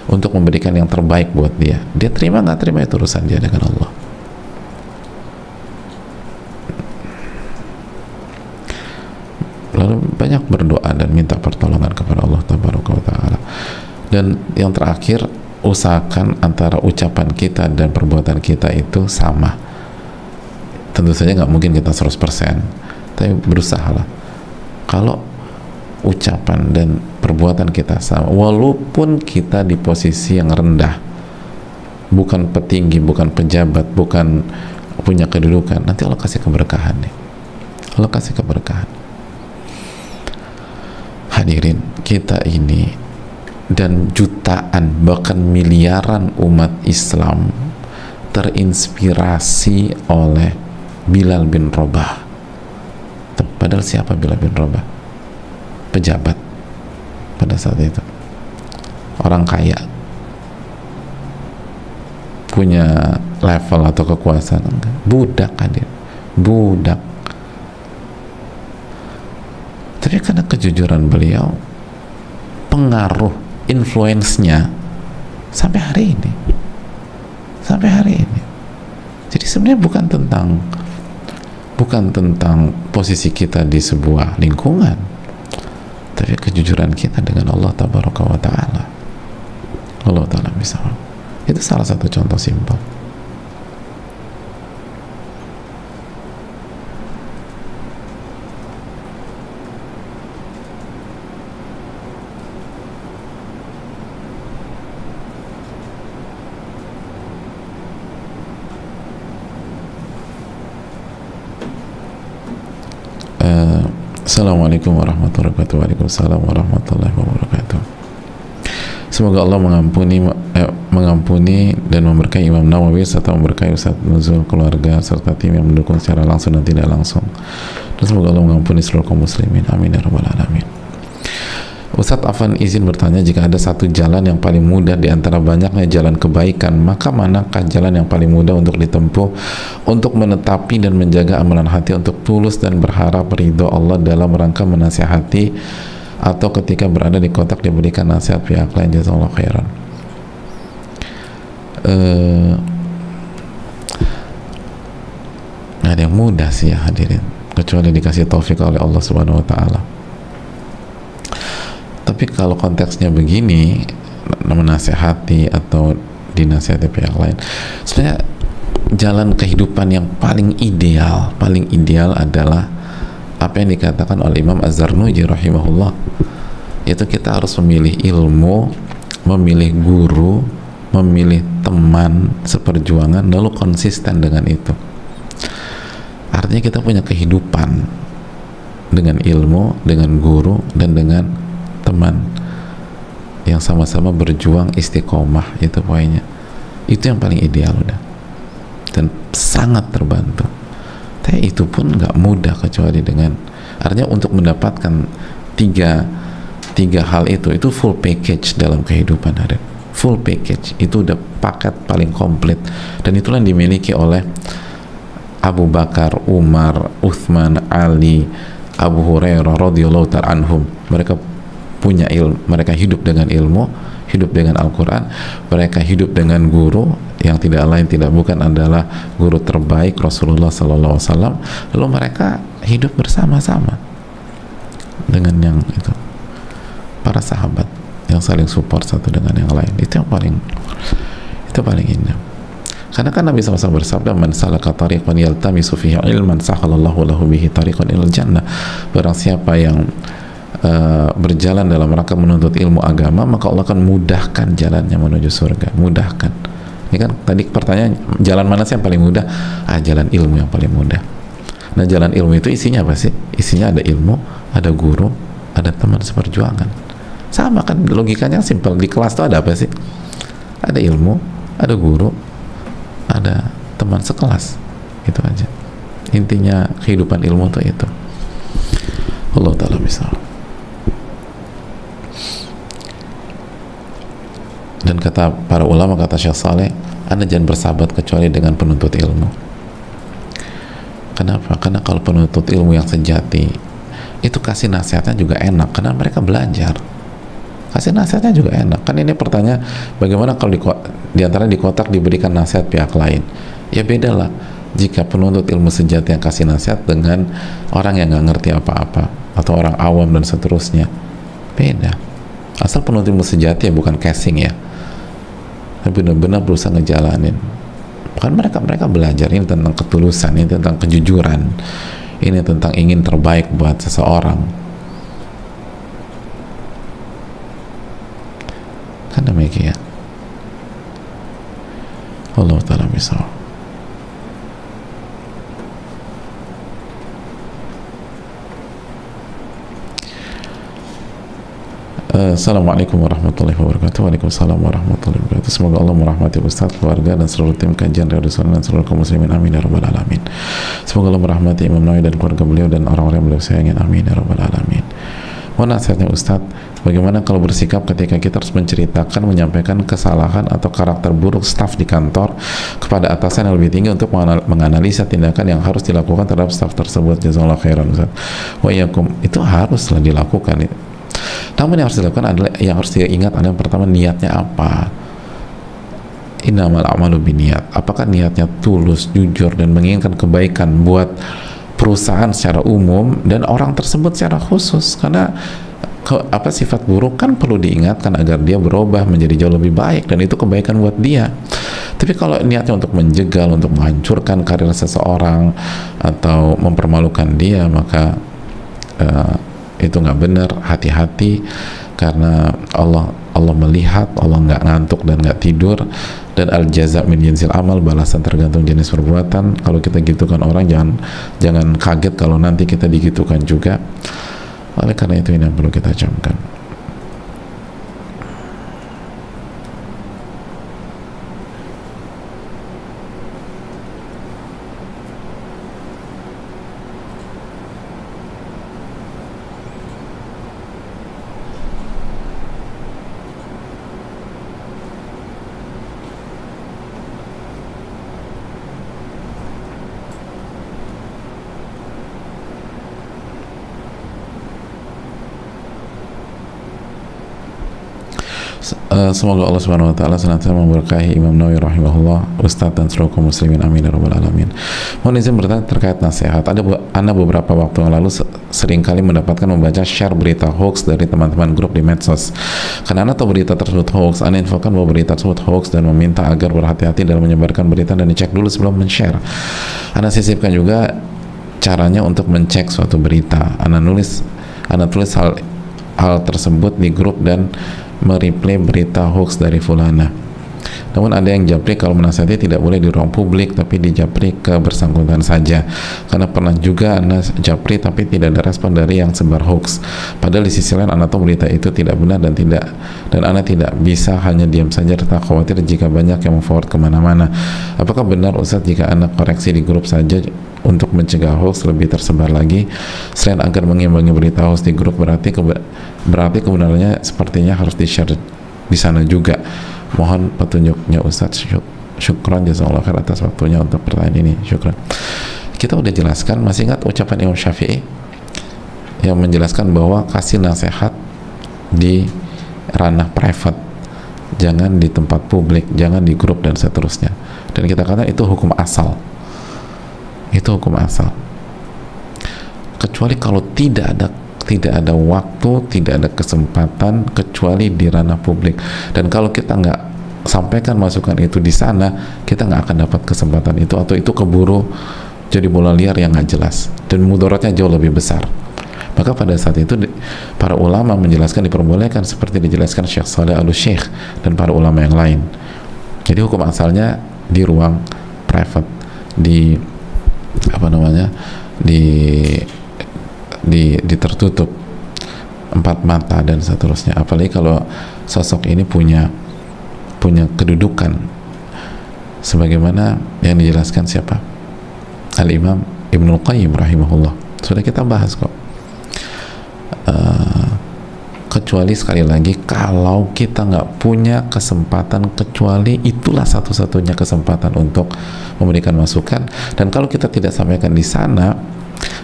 untuk memberikan yang terbaik buat dia. Dia terima nggak terima itu urusan dia dengan Allah. Lalu banyak berdoa dan minta pertolongan kepada Allah Tabaraka wa Ta'ala. Dan yang terakhir, usahakan antara ucapan kita dan perbuatan kita itu sama. Tentu saja nggak mungkin kita 100%, tapi berusahalah. Kalau ucapan dan perbuatan kita sama, walaupun kita di posisi yang rendah, bukan petinggi, bukan pejabat, bukan punya kedudukan, nanti Allah kasih keberkahan nih. Allah kasih keberkahan. Hadirin, kita ini dan jutaan bahkan miliaran umat Islam terinspirasi oleh Bilal bin Rabah. Padahal siapa Bilal bin Rabah? Pejabat pada saat itu, orang kaya, punya level atau kekuasaan. Budak, hadir, budak. Tapi karena kejujuran beliau, pengaruh, influence-nya sampai hari ini. Jadi sebenarnya bukan tentang posisi kita di sebuah lingkungan, tapi kejujuran kita dengan Allah Tabaraka wa Ta'ala. Allah Ta'ala bisa. Itu salah satu contoh simpel. Assalamualaikum warahmatullahi wabarakatuh. Waalaikumsalam warahmatullahi wabarakatuh. Semoga Allah mengampuni dan memberkahi Imam Nawawi serta memberkahi Ustaz Nuzul, keluarga serta tim yang mendukung secara langsung dan tidak langsung. Dan semoga Allah mengampuni seluruh kaum muslimin. Amin ya rabbal alamin. Ustadz Afan izin bertanya, jika ada satu jalan yang paling mudah di antara banyaknya jalan kebaikan, maka manakah jalan yang paling mudah untuk ditempuh untuk menetapi dan menjaga amalan hati untuk tulus dan berharap ridho Allah dalam rangka menasihati atau ketika berada di kotak diberikan nasihat pihak lain? Jazakallahu khairan. Nggak ada yang mudah sih ya hadirin, kecuali dikasih taufik oleh Allah Subhanahu wa Ta'ala. Tapi kalau konteksnya begini, menasehati atau dinasehati pihak lain, sebenarnya jalan kehidupan yang paling ideal adalah apa yang dikatakan oleh Imam Az-Zarnuji rahimahullah, yaitu kita harus memilih ilmu, memilih guru, memilih teman seperjuangan, lalu konsisten dengan itu. Artinya kita punya kehidupan dengan ilmu, dengan guru, dan dengan teman yang sama-sama berjuang istiqomah, itu poinnya. Itu yang paling ideal udah, dan sangat terbantu. Tapi itu pun nggak mudah kecuali dengan, artinya untuk mendapatkan tiga hal itu full package dalam kehidupan ada. Full package itu udah paket paling komplit, dan itulah yang dimiliki oleh Abu Bakar, Umar, Uthman, Ali, Abu Hurairah radhiyallahu ta'ala anhum. Mereka punya ilmu, mereka hidup dengan ilmu, hidup dengan Al-Quran, mereka hidup dengan guru yang tidak lain tidak bukan adalah guru terbaik Rasulullah Sallallahu Alaihi Wasallam. Lalu mereka hidup bersama-sama dengan yang itu, para sahabat yang saling support satu dengan yang lain. Itu yang paling indah. Karena kan Nabi SAW bersabda, man salaka tariqan yaltamisu fihi ilman sahalallahu lahu bihi tariqan ilal jannah. Barang siapa yang berjalan dalam rangka menuntut ilmu agama, maka Allah akan mudahkan jalannya menuju surga. Mudahkan. Ini kan tadi pertanyaan, jalan mana sih yang paling mudah? Jalan ilmu yang paling mudah. Nah, jalan ilmu itu isinya apa sih? Isinya ada ilmu, ada guru, ada teman seperjuangan. Sama kan, logikanya simpel. Di kelas itu ada apa sih? Ada ilmu, ada guru, ada teman sekelas. Itu aja. Intinya kehidupan ilmu itu. Allah Ta'ala bisa. Dan kata para ulama, kata Syekh Saleh, Anda jangan bersahabat kecuali dengan penuntut ilmu. Kenapa? Karena kalau penuntut ilmu yang sejati itu kasih nasihatnya juga enak, karena mereka belajar. Kasih nasihatnya juga enak. Kan ini pertanyaan, bagaimana kalau di antara di kotak diberikan nasihat pihak lain? Ya bedalah jika penuntut ilmu sejati yang kasih nasihat dengan orang yang nggak ngerti apa-apa atau orang awam dan seterusnya. Beda. Asal penuntut ilmu sejati ya, bukan casing ya, benar-benar berusaha ngejalanin. Kan mereka belajar, ini tentang ketulusan, ini tentang kejujuran, ini tentang ingin terbaik buat seseorang. Kan demikian. Allah Ta'ala bisa. Assalamualaikum warahmatullahi wabarakatuh. Waalaikumsalam warahmatullahi wabarakatuh. Semoga Allah merahmati Ustaz, keluarga, dan seluruh tim kajian Riyadhus Shalihin dan seluruh kaum muslimin. Amin ya rabbal alamin. Semoga Allah merahmati Imam Nawawi dan keluarga beliau dan orang-orang yang beliau sayangi. Amin ya rabbal alamin. Mohon nasihatnya Ustaz, bagaimana kalau bersikap ketika kita harus menceritakan, menyampaikan kesalahan atau karakter buruk staf di kantor kepada atasan yang lebih tinggi untuk menganalisa tindakan yang harus dilakukan terhadap staf tersebut? Jazakallahu khairan Ustaz. Wa iyyakum. Itu haruslah dilakukan. Namun yang harus dilakukan adalah, yang harus diingat adalah yang pertama, niatnya apa. Innamal a'malu binniyat. Apakah niatnya tulus, jujur, dan menginginkan kebaikan buat perusahaan secara umum dan orang tersebut secara khusus? Karena sifat buruk kan perlu diingatkan agar dia berubah menjadi jauh lebih baik, dan itu kebaikan buat dia. Tapi kalau niatnya untuk menjegal, untuk menghancurkan karir seseorang atau mempermalukan dia, maka itu nggak benar. Hati-hati, karena Allah melihat, Allah nggak ngantuk dan nggak tidur. dan al jaza min jinsil amal, balasan tergantung jenis perbuatan. Kalau kita gitukan orang, jangan kaget kalau nanti kita digitukan juga. Oleh karena itu ini yang perlu kita camkan. Semoga Allah Subhanahu wa taala senantiasa memberkahi Imam Nawawi rahimahullah, Ustadz dan seluruh kaum muslimin, amin ya rabbal alamin. Mohon izin bertanya terkait nasihat. Anda beberapa waktu yang lalu seringkali mendapatkan membaca share berita hoax dari teman-teman grup di medsos. Karena Anda tahu berita tersebut hoax, Anda infokan bahwa berita tersebut hoax dan meminta agar berhati-hati dalam menyebarkan berita dan dicek dulu sebelum men-share. Anda sisipkan juga caranya untuk mencek suatu berita. Anda tulis hal tersebut di grup dan mereplay berita hoax dari fulana. Namun ada yang japri kalau menasihati tidak boleh di ruang publik, tapi dijapri ke bersangkutan saja. Karena pernah juga Anda japri tapi tidak ada respon dari yang sebar hoax. Padahal di sisi lain Anda tahu berita itu tidak benar dan Anda tidak bisa hanya diam saja, tetap khawatir jika banyak yang forward kemana-mana. Apakah benar Ustadz jika Anda koreksi di grup saja untuk mencegah hoax lebih tersebar lagi, selain agar mengimbangi berita hoax di grup, berarti kebenarannya sepertinya harus di-share di sana juga. Mohon petunjuknya Ustadz. Syukran jazakallahu khair atas waktunya untuk pertanyaan ini. Syukran. Kita udah jelaskan, masih ingat ucapan Imam Syafi'i yang menjelaskan bahwa kasih nasihat di ranah private, jangan di tempat publik, jangan di grup dan seterusnya. Dan kita katakan itu hukum asal. Itu hukum asal. Kecuali kalau tidak ada waktu, tidak ada kesempatan, kecuali di ranah publik. Dan kalau kita nggak sampaikan masukan itu di sana, kita nggak akan dapat kesempatan itu, atau itu keburu jadi bola liar yang nggak jelas dan mudaratnya jauh lebih besar. Maka pada saat itu para ulama menjelaskan diperbolehkan seperti dijelaskan Syekh Saleh Al-Syekh dan para ulama yang lain. Jadi hukum asalnya di ruang private, di tertutup, empat mata dan seterusnya. Apalagi kalau sosok ini punya kedudukan sebagaimana yang dijelaskan siapa? Al-Imam Ibnul Qayyim rahimahullah. Sudah kita bahas kok. Kecuali sekali lagi kalau kita nggak punya kesempatan, kecuali itulah satu-satunya kesempatan untuk memberikan masukan. Dan kalau kita tidak sampaikan di sana,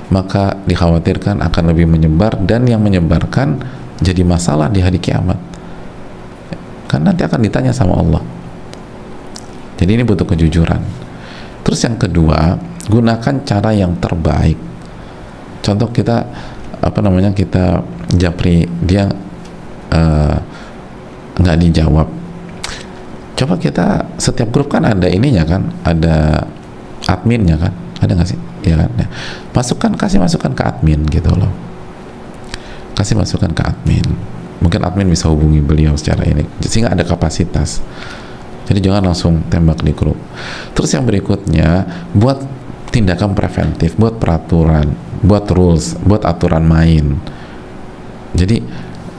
maka dikhawatirkan akan lebih menyebar, dan yang menyebarkan jadi masalah di hari kiamat, kan nanti akan ditanya sama Allah. Jadi ini butuh kejujuran. Terus yang kedua, gunakan cara yang terbaik. Contoh kita kita japri, dia nggak dijawab. Coba kita, setiap grup kan ada ininya kan, ada adminnya kan, ada nggak sih? Ya kan? Kasih masukan ke admin gitu loh. Kasih masukan ke admin. Mungkin admin bisa hubungi beliau secara ini, sehingga ada kapasitas. Jadi jangan langsung tembak di grup. Terus yang berikutnya, buat tindakan preventif, buat peraturan, buat rules, buat aturan main. Jadi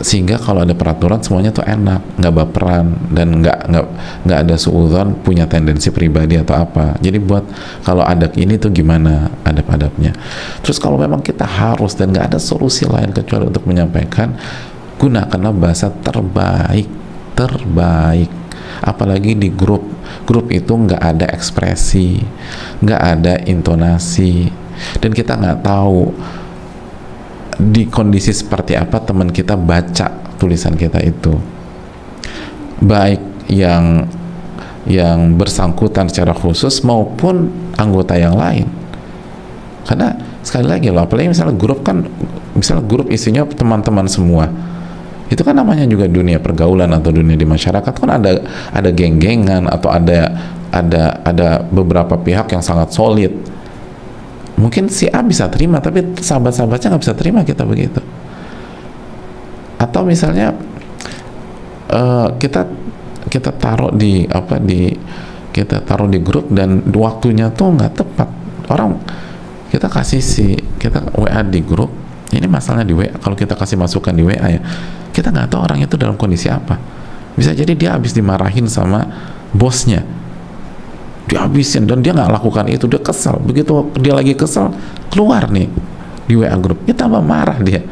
sehingga kalau ada peraturan semuanya tuh enak, nggak baperan, dan nggak ada suudzon punya tendensi pribadi atau apa. Jadi buat kalau ada ini tuh gimana adab-adabnya. Terus kalau memang kita harus dan nggak ada solusi lain kecuali untuk menyampaikan, gunakanlah bahasa terbaik. Apalagi di grup itu nggak ada ekspresi, nggak ada intonasi, dan kita nggak tahu di kondisi seperti apa teman kita baca tulisan kita itu, baik yang bersangkutan secara khusus maupun anggota yang lain. Karena sekali lagi loh, apalagi misalnya grup isinya teman-teman semua, itu kan namanya juga dunia pergaulan atau dunia di masyarakat, kan ada geng-gengan atau ada beberapa pihak yang sangat solid. Mungkin si A bisa terima, tapi sahabat-sahabatnya nggak bisa terima kita begitu. Atau misalnya kita taruh di kita taruh di grup dan waktunya tuh nggak tepat. Orang kita WA di grup, ini masalahnya di WA. Kalau kita kasih masukan di WA ya, kita nggak tahu orang itu dalam kondisi apa. Bisa jadi dia habis dimarahin sama bosnya, dihabisin, dan dia nggak lakukan itu, dia kesel. Begitu dia lagi kesel, keluar nih di WA grup, dia tambah marah dia.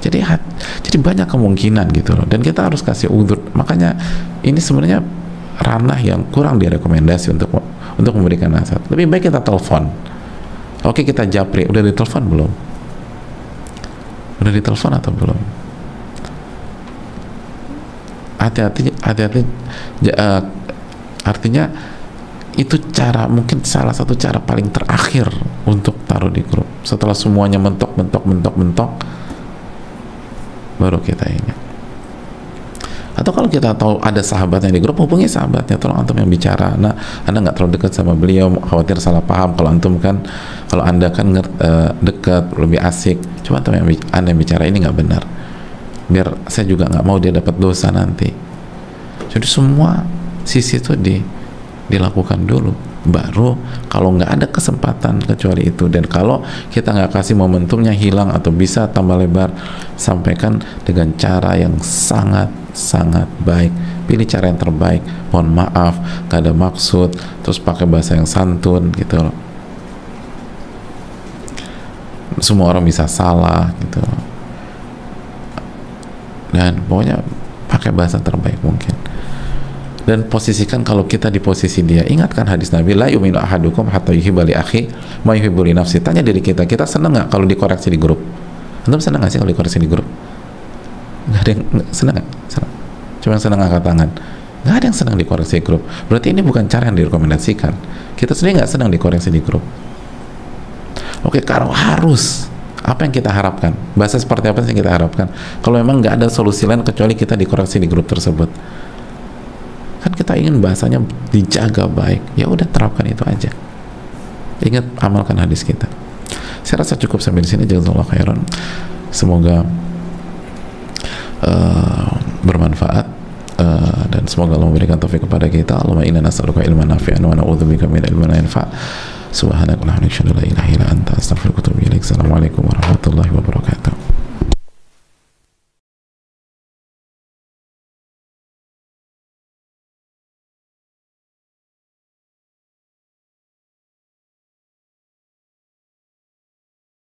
Jadi banyak kemungkinan gitu loh, dan kita harus kasih udzur. Makanya ini sebenarnya ranah yang kurang direkomendasi untuk memberikan nasihat. Lebih baik kita telepon. Oke, kita japri, udah ditelepon belum? Udah ditelepon atau belum? Hati-hati, artinya itu cara, mungkin salah satu cara paling terakhir untuk taruh di grup. Setelah semuanya mentok, baru kita ini. Atau kalau kita tahu ada sahabatnya di grup, hubungi sahabatnya, tolong antum yang bicara. Nah, anda nggak terlalu dekat sama beliau, khawatir salah paham. Kalau anda kan dekat, lebih asik, coba antum anda yang bicara, ini nggak benar, biar saya juga nggak mau dia dapat dosa nanti. Jadi semua sisi itu dilakukan dulu, baru kalau nggak ada kesempatan kecuali itu, dan kalau kita nggak kasih momentumnya hilang atau bisa tambah lebar, sampaikan dengan cara yang sangat baik. Pilih cara yang terbaik, mohon maaf, gak ada maksud, terus pakai bahasa yang santun gitu loh. Semua orang bisa salah gitu, dan pokoknya pakai bahasa terbaik mungkin. Dan posisikan, kalau kita di posisi dia, ingatkan hadis Nabi, la yu'minu ahadukum hatta yuhibba li akhi ma yuhibbu li nafsi. Tanya diri kita senang nggak kalau dikoreksi di grup? Antum senang nggak sih kalau dikoreksi di grup? Nggak ada yang senang nggak? Cuma yang senang angkat tangan. Nggak ada yang senang dikoreksi di grup. Berarti ini bukan cara yang direkomendasikan. Kita sendiri nggak senang dikoreksi di grup. Oke, kalau harus, apa yang kita harapkan? Bahasa seperti apa sih yang kita harapkan? Kalau memang nggak ada solusi lain kecuali kita dikoreksi di grup tersebut, kan kita ingin bahasanya dijaga baik, ya udah terapkan itu aja. Ingat, amalkan hadis kita. Saya rasa cukup sampai di sini. Jazakallahu khairan. Semoga bermanfaat, dan semoga Allah memberikan taufik kepada kita. Allahumma inna nas'aluka ilman nafi'an wa na'udzubika min ilmin la yanfa'. Subhanaka la ilaha illa anta, astaghfiruka wa atubu ilaik. Assalamualaikum warahmatullahi wabarakatuh.